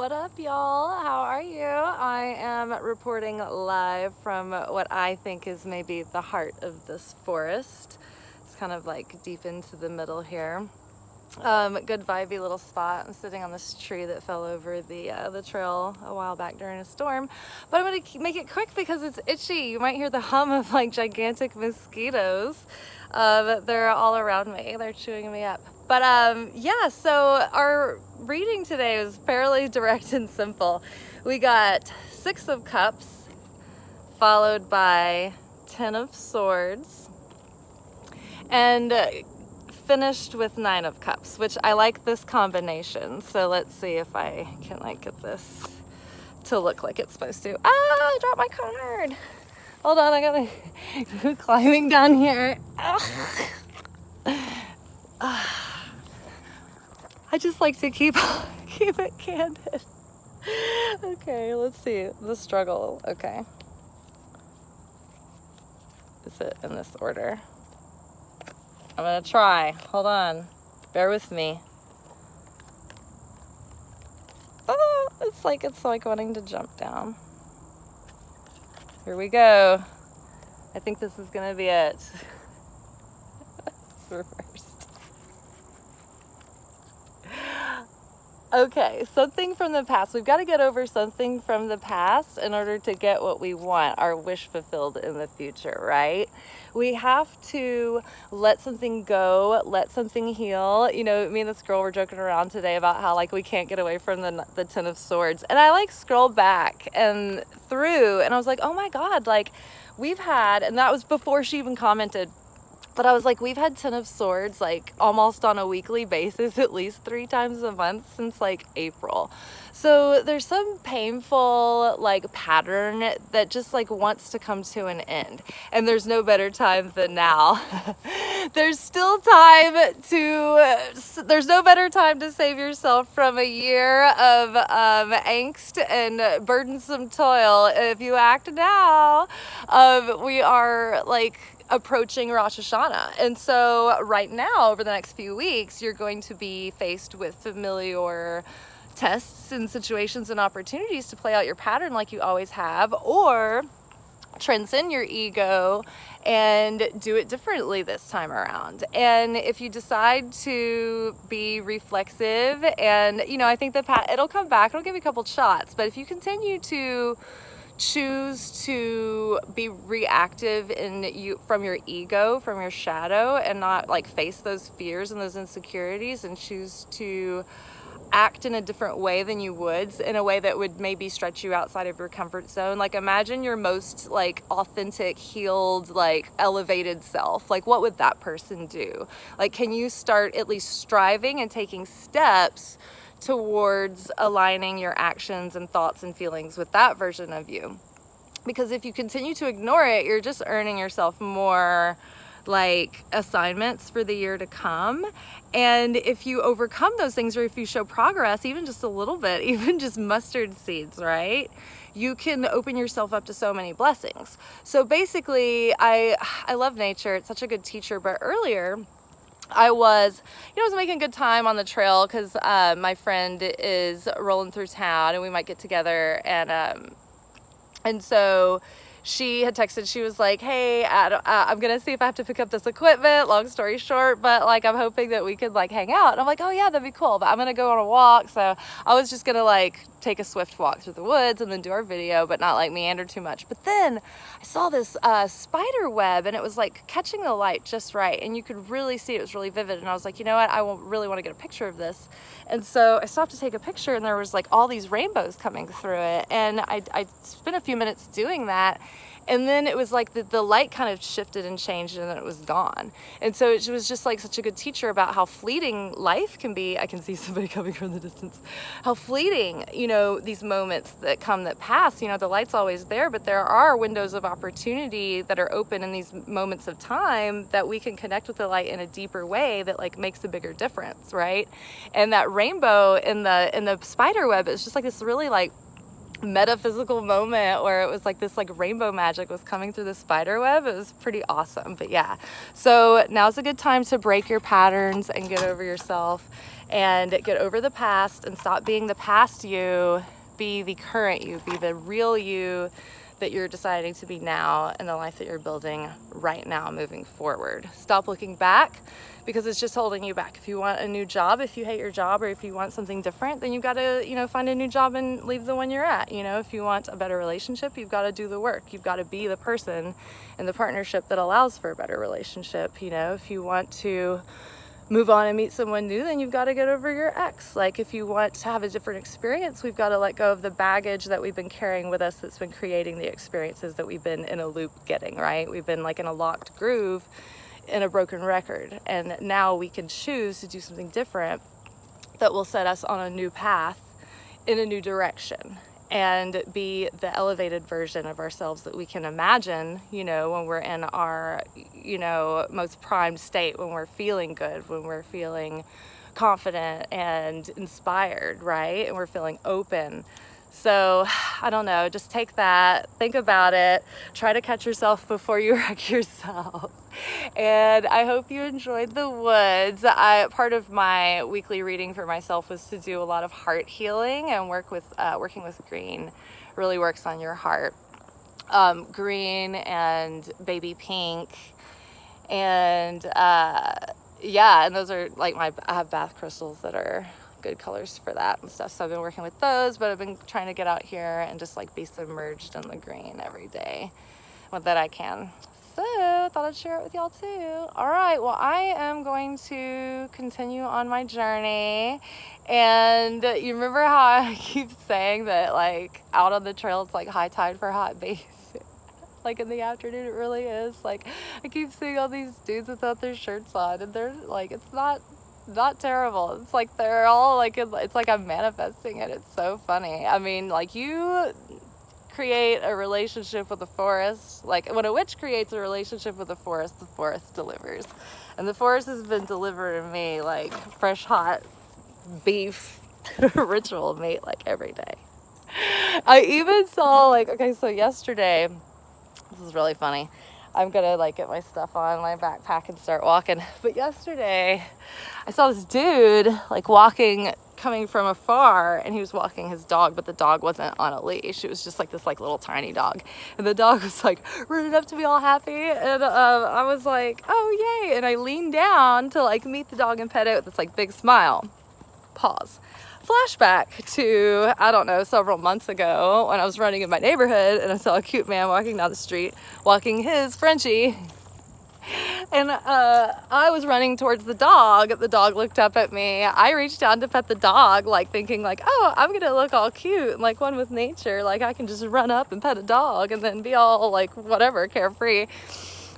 What up, y'all? How are you? I am reporting live from what I think is maybe the heart of this forest. It's kind of like deep into the middle here. Good vibey little spot. I'm sitting on this tree that fell over the trail a while back during a storm. But I'm gonna make it quick because it's itchy. You might hear the hum of like gigantic mosquitoes. They're all around me. They're chewing me up. But yeah, so our reading today was fairly direct and simple. We got 6 of Cups, followed by 10 of Swords, and finished with 9 of Cups, which I like this combination. So let's see if I can like get this to look like it's supposed to. I dropped my card. Hold on, I gotta go climbing down here. I just like to keep it candid. Okay, let's see the struggle. Okay, is it in this order? I'm gonna try. Hold on, bear with me. Oh, it's like wanting to jump down. Here we go. I think this is gonna be it. It's reversed. Okay, something from the past. We've got to get over something from the past in order to get what we want, our wish fulfilled in the future, right? We have to let something go, let something heal. You know, me and this girl were joking around today about how like we can't get away from the 10 of Swords. And I like scrolled back and through and I was like, oh my God, like we've had, and that was before she even commented, but I was like, we've had 10 of Swords like almost on a weekly basis, at least 3 times a month since like April. So there's some painful like pattern that just like wants to come to an end. And there's no better time than now. There's no better time to save yourself from a year of angst and burdensome toil. If you act now, we are like approaching Rosh Hashanah. And so right now, over the next few weeks, you're going to be faced with familiar tests and situations and opportunities to play out your pattern like you always have, or transcend your ego and do it differently this time around. And if you decide to be reflexive, and you know, I think it'll come back, it'll give you a couple shots, but if you continue to choose to be reactive from your ego, from your shadow, and not like face those fears and those insecurities, and choose to act in a different way than you would, in a way that would maybe stretch you outside of your comfort zone. Like imagine your most like authentic, healed, like elevated self. Like what would that person do? Like can you start at least striving and taking steps towards aligning your actions and thoughts and feelings with that version of you? Because if you continue to ignore it, you're just earning yourself more like assignments for the year to come. And if you overcome those things, or if you show progress, even just a little bit, even just mustard seeds, right? You can open yourself up to so many blessings. So basically, I love nature. It's such a good teacher. But earlier, I was making good time on the trail because my friend is rolling through town and we might get together, and so she had texted, she was like, hey, I'm gonna see if I have to pick up this equipment, long story short, but like I'm hoping that we could like hang out. And I'm like, oh yeah, that'd be cool, but I'm gonna go on a walk. So I was just gonna like take a swift walk through the woods and then do our video, but not like meander too much. But then I saw this spider web, and it was like catching the light just right, and you could really see it was really vivid. And I was like, you know what, I really want to get a picture of this. And so I stopped to take a picture, and there was like all these rainbows coming through it, and I spent a few minutes doing that. And then it was like the light kind of shifted and changed, and then it was gone. And so it was just like such a good teacher about how fleeting life can be. I can see somebody coming from the distance. How fleeting, you know, these moments that come, that pass, you know, the light's always there, but there are windows of opportunity that are open in these moments of time that we can connect with the light in a deeper way that like makes a bigger difference, right? And that rainbow in the spider web is just like this really like metaphysical moment where it was like this like rainbow magic was coming through the spider web. It was pretty awesome. But yeah, so now's a good time to break your patterns and get over yourself and get over the past and stop being the past you. Be the current you, be the real you that you're deciding to be now, and the life that you're building right now moving forward. Stop looking back, because it's just holding you back. If you want a new job, if you hate your job, or if you want something different, then you've got to, find a new job and leave the one you're at. If you want a better relationship, you've got to do the work. You've got to be the person in the partnership that allows for a better relationship. If you want to move on and meet someone new, then you've got to get over your ex. Like, if you want to have a different experience, we've got to let go of the baggage that we've been carrying with us that's been creating the experiences that we've been in a loop getting, right? We've been like in a locked groove in a broken record, and now we can choose to do something different that will set us on a new path in a new direction, and be the elevated version of ourselves that we can imagine, when we're in our, most primed state, when we're feeling good, when we're feeling confident and inspired, right? And we're feeling open. So, I don't know, just take that, think about it, try to catch yourself before you wreck yourself. And I hope you enjoyed the woods. Part of my weekly reading for myself was to do a lot of heart healing, and working with green really works on your heart. Green and baby pink, and and those are like I have bath crystals that are good colors for that and stuff, so I've been working with those, but I've been trying to get out here and just like be submerged in the green every day that I can. So I thought I'd share it with y'all too. All right, well, I am going to continue on my journey, and you remember how I keep saying that like out on the trail it's like high tide for hot bathing? Like in the afternoon it really is. Like, I keep seeing all these dudes without their shirts on, and they're like, it's not terrible. It's like they're all like, it's like I'm manifesting it. It's so funny. I mean, like, you create a relationship with the forest. Like, when a witch creates a relationship with the forest delivers. And the forest has been delivering me like fresh hot beef ritual meat like every day. I even saw so yesterday, this is really funny. I'm gonna like get my stuff on my backpack and start walking. But yesterday I saw this dude like coming from afar, and he was walking his dog, but the dog wasn't on a leash. It was just like this like little tiny dog, and the dog was like running up to me all happy, and I was like, oh yay, and I leaned down to like meet the dog and pet it with this like big smile. Pause. Flashback to, I don't know, several months ago when I was running in my neighborhood and I saw a cute man walking down the street, walking his Frenchie. And I was running towards the dog. The dog looked up at me. I reached down to pet the dog, like thinking like, oh, I'm going to look all cute and like one with nature. Like, I can just run up and pet a dog and then be all like whatever, carefree.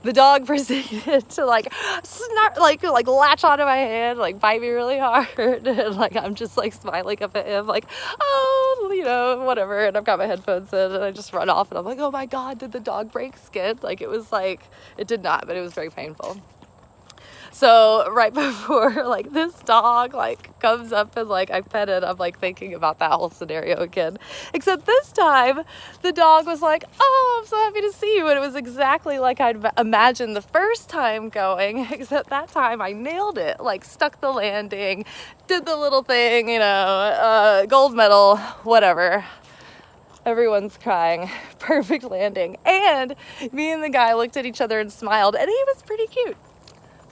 The dog proceeded to like snarl, like latch onto my hand, like bite me really hard, and like I'm just like smiling up at him, like, oh, whatever. And I've got my headphones in, and I just run off, and I'm like, oh my god, did the dog break skin? Like, it was like, it did not, but it was very painful. So right before like this dog like comes up and like I pet it, I'm like thinking about that whole scenario again. Except this time the dog was like, oh, I'm so happy to see you. And it was exactly like I'd imagined the first time going, except that time I nailed it, like stuck the landing, did the little thing, gold medal, whatever. Everyone's crying. Perfect landing. And me and the guy looked at each other and smiled, and he was pretty cute.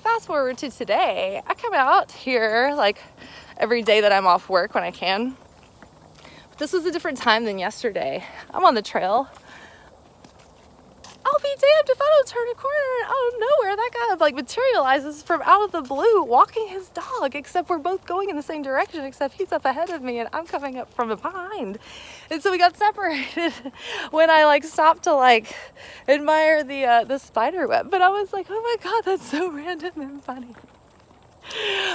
Fast forward to today, I come out here like every day that I'm off work when I can. But this was a different time than yesterday. I'm on the trail. I'll be damned if I don't turn a corner and out of nowhere that guy like materializes from out of the blue walking his dog, except we're both going in the same direction, except he's up ahead of me and I'm coming up from behind. And so we got separated when I like stopped to like admire the spider web. But I was like, oh my god, that's so random and funny.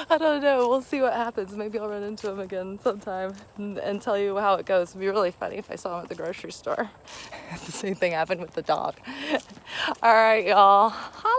I don't know. We'll see what happens. Maybe I'll run into him again sometime and tell you how it goes. It'd be really funny if I saw him at the grocery store. The same thing happened with the dog. All right, y'all. Hi.